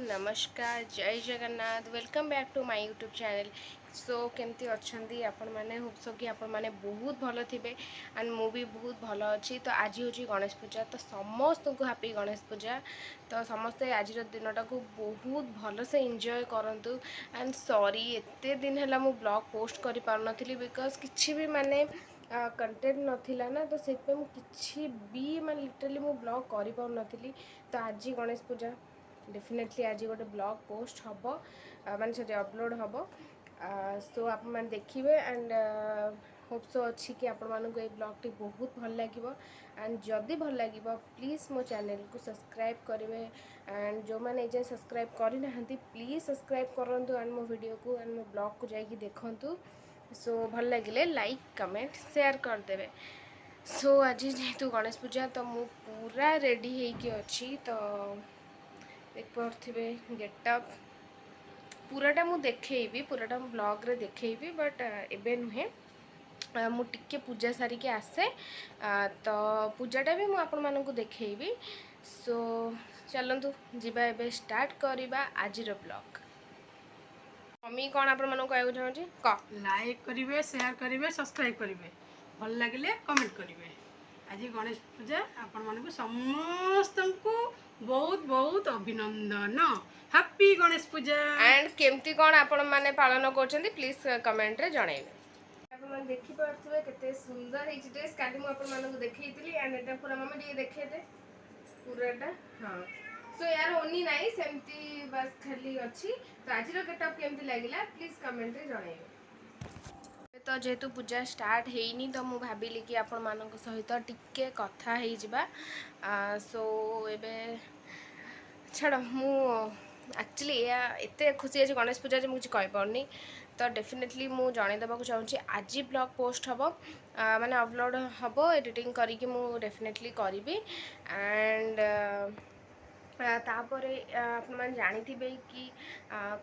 नमस्कार जय Jagannath welcome back to my YouTube channel. So केमती अच्छी आपण मैंने होप्स कि आपण मैंने बहुत भल थे एंड मु भी बहुत भल अच्छी। तो आज हूँ गणेश पूजा, तो समस्त को हैप्पी गणेश पूजा। तो समस्ते आज दिनटा को बहुत भल से एंजॉय करंतु एंड सॉरी एते दिन है मु ब्लॉग पोस्ट कर पार नी बिकज किसी भी माने कंटेंट नथिला ना, तो से किसी भी माने लिटरली मु ब्लॉग कर पार नी। तो आज गणेश पूजा डेफिनेटली आज गोटे ब्लॉग पोस्ट हम माने से अपलोड हम। सो आप मैंने देखिए एंड होप्स अच्छी कि आपण मानक ये ब्लॉग टी बहुत भल लगे एंड जदि भल लगे प्लीज़ मो चैनल को सब्सक्राइब करेंगे एंड जो मैंने एजाए सब्सक्राइब करना प्लीज़ सब्सक्राइब करूँ एंड मो वीडियो को एंड मो ब्लॉग को जाकि देखूँ। सो भल लगे लाइक कमेंट शेयर करदे। सो आज जेहेतु गणेश पूजा तो मु पूरा रेडी होगी अच्छी। तो देख पारे गेटअप पूराटा मु देखेबी, पूराटा ब्लॉग रे देखेबी बट एबे नुहे मु टिके पूजा सारिके आसे तो पूजाटा भी मु आपण मानकु देखेबी। सो चलंतु जिबा एबे स्टार्ट करिबा आजिर ब्लॉग। मम्मी कौन आपण मानकु कहू चाहूची क लाइक करिवे, शेयर करिवे, सब्सक्राइब करिवे, भल लागिले कमेंट करिवे। आज गणेश पूजा आपण मानकु समस्तंकु बहुत बहुत अभिनंदन। Happy Ganesh Puja. एंड केमती कौन आपण माने पालन करछन्ती प्लीज कमेंट रे जणाइबे। आपण माने देखि पारथुबे केते सुंदर हे ड्रेस काली मु आपण मानकु देखैतिली एंड एटा पूरा मम्मी डी देखे दे पूराटा। हां सो यार ओनी नाही सेमती बस खाली अछि। तो आज रो गेटअप केमती लागिला प्लीज कमेंट रे जणाइबे। तो जेहेतु पूजा स्टार्ट हेनी तो मु भाबिली कि आपण मानक सहित टिके कथा हे जिबा। सो एबे छाड़ मु एक्चुअली या एते खुशी है गणेश पूजा मुझे कही पारनी। तो डेफिनेटली मु जणै देबाक चाहूँगी आज ब्लॉग पोस्ट हम माने अपलोड हम एडिटिंग करके मु डेफिनेटली करी एंड तापरे आपण मैंने जानी कि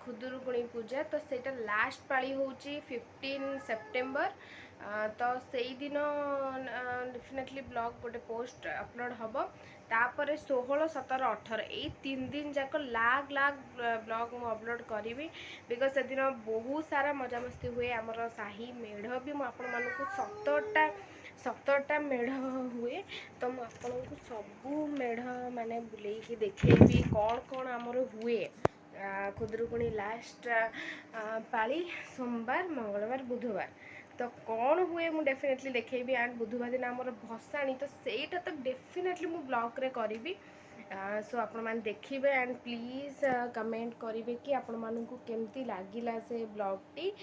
खुदुरुकुणी पूजा तो सेटा लास्ट पाली होची 15 सेप्टेम्बर। तो से दिन डेफिनेटली ब्लॉग गोटे पोस्ट अपलोड हम। तापर 16, 17, 18 यही 3 दिन जाक लाग लाग ब्लॉग मु अपलोड करी बिकज से दिन बहुत सारा मजा मस्ती हुए। आमर साही मेढ़ भी मुझे 17टा मेढ़ हुए। तो मुझे सबू मेढ़ माने बुलेकी देखेबी कौन कौन आमर हुए। खुदुरुकुणी लास्ट पाली सोमवार, मंगलवार, बुधवार तो कौन हुए मु डेफिनेटली देखेबी एंड बुधवार दिन आमर भसाणी तो सेटा तो डेफिनेटली मु ब्लॉग रे करी। सो आपण मैंने देखिए एंड प्लीज कमेंट करेंगे कि आपण मानकु केमती लागिला से ब्लॉग टी।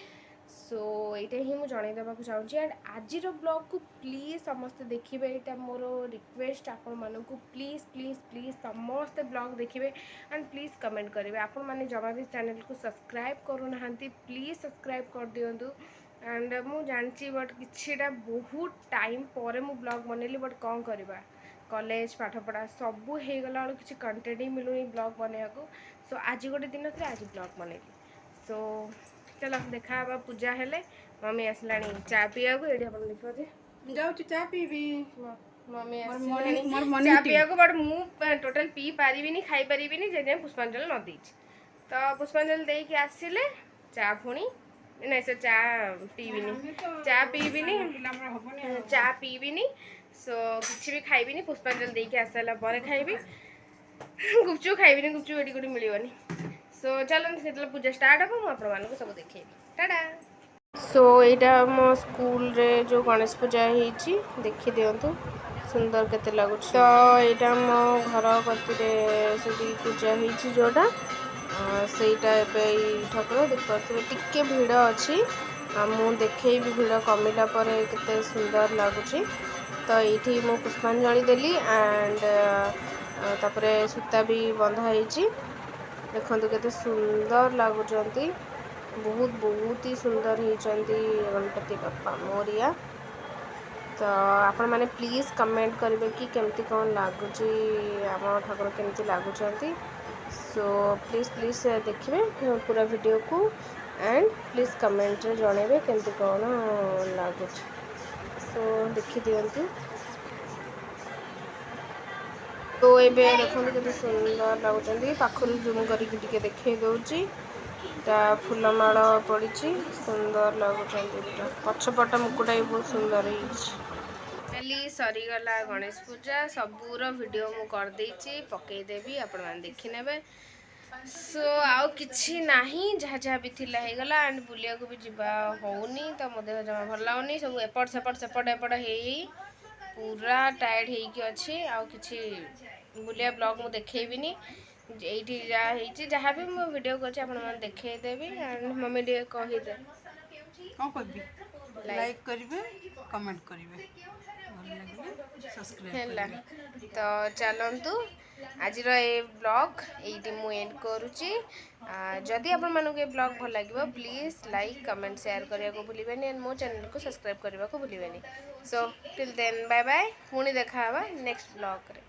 सो ये ही मुझे जन देवाक चाहूँगी एंड आज ब्लॉग को प्लीज समस्ते देखिए। यहाँ मोर रिक्वेस्ट आपण मानकु प्लीज प्लीज प्लीज समस्ते ब्लॉग देखिए एंड प्लीज कमेंट करेंगे। आपण मैंने जमा भी चैनल को सब्सक्राइब करूना प्लीज सब्सक्राइब कर दिंतु एंड मु जानची बट किछिटा बहुत टाइम पर मु ब्लॉग बनैली बट कौन करवा कॉलेज पाठपढ़ा सबू हो गला किसी कंटेंट ही मिलूनी ब्लॉग बनैया को। सो आज गोटे दिन थे आज ब्लॉग बनैली। सो चलो देखा पूजा हेले मम्मी आसला चा पीवा को ये देखिए जाऊ चा पीबी। मम्मी चा पीवा को बट मु टोटल पी पारिबिनी खाई पारिबिनी जे पुष्पांजलि न दी। तो पुष्पांजलि दे के आसिले चा पुणी नहीं से चा पीबिनी चा पीबिनी। सो किसी भी खाइबिनी पुष्पांजलि दे के आसाला पर खाइबी। गुपचुप खाइबिनी, गुपचुप एटी कोठी मिलिबनी। सो चलो से पूजा स्टार्ट हम मुझे आपण मानक सब देखिए टाटा। सो यहाँ मो स्कूल रे जो गणेश पूजा होती देखी दिंतु सुंदर केते लगुच। तो यहाँ मो घर गति पूजा होती जोटा सेटा एवं ठाकुर देख पारे टिके भिड़ अच्छी मु देखे भी भिड़ कमिला पर केते सुंदर लगुच। तो ये मु पुष्पांजलि देली एंड तापरे सूता भी बंधा होती देखु केते सुंदर लगुच बहुत बहुत ही सुंदर होती गणपति बापा मोरिया। तो आपण मैंने प्लीज कमेंट करेंगे कि केमती कौन लगुच आम ठाकुर केमती लगुच। सो प्लीज प्लीज देखिए पूरा वीडियो को एंड प्लीज कमेंट रे जणेबे केमती कौन लगुच। सो देखी दिंतु तो ଏବେ ଦେଖନ୍ତୁ କେତେ ସୁନ୍ଦର ଲାଗୁଛନ୍ତି। ପାଖରୁ ଜୁମ୍ କରିକି ଟିକେ ଦେଖେଇ ଦେଉଛି। ତା ଫୁଲମାଳ ପଡ଼ିଛି, ସୁନ୍ଦର ଲାଗୁଛନ୍ତି ପୁରା। ପଛପଟ ମୁକୁଟା ବି ବହୁତ ସୁନ୍ଦର ହେଇଛି। ଖାଲି ସରିଗଲା ଗଣେଶ ପୂଜା, ସବୁର ଭିଡ଼ିଓ ମୁଁ କରିଦେଇଛି, ପକେଇଦେବି, ଆପଣମାନେ ଦେଖିନେବେ। ସୋ ଆଉ କିଛି ନାହିଁ, ଯାହା ଯାହା ବି ଥିଲା ହେଇଗଲା। ଆଣ୍ଡ ବୁଲିବାକୁ ବି ଯିବା ହେଉନି, ତ ମୋ ଦେହ ଜମା ଭଲ ଲାଗୁନି। ସବୁ ଏପଟ ସେପଟ ହେଇ ପୁରା ଟାୟାର୍ଡ଼ ହେଇକି ଅଛି। ଆଉ କିଛି ବୁଲିବା ବ୍ଲଗ୍ ମୁଁ ଦେଖେଇବିନି। ଏଇଠି ଯାହା ହେଇଛି, ଯାହା ବି ମୁଁ ଭିଡ଼ିଓ କରିଛି ଆପଣମାନେ ଦେଖେଇଦେବି। ଆଣ୍ଡ ମମି ଟିକେ କହିଦେ କ'ଣ କରିବି? ଲାଇକ୍ କରିବେ, କମେଣ୍ଟ କରିବେ, ଭଲ ଲାଗିଲେ ସବସ୍କ୍ରାଇବ୍ ହେଲା। କରିବେ। ତ ଚାଲନ୍ତୁ ଆଜିର ଏ ବ୍ଲଗ୍ ଏଇଠି ମୁଁ ଏଣ୍ଡ କରୁଛି। ଯଦି ଆପଣମାନଙ୍କୁ ଏ ବ୍ଲଗ୍ ଭଲ ଲାଗିବ ପ୍ଲିଜ୍ ଲାଇକ୍ କମେଣ୍ଟ ସେୟାର କରିବାକୁ ଭୁଲିବେନି। ଆଣ୍ଡ ମୋ ଚ୍ୟାନେଲକୁ ସବସ୍କ୍ରାଇବ୍ କରିବାକୁ ଭୁଲିବେନି। So till then bye bye. ପୁଣି ଦେଖା ହେବା ନେକ୍ସଟ ବ୍ଲଗ୍ରେ।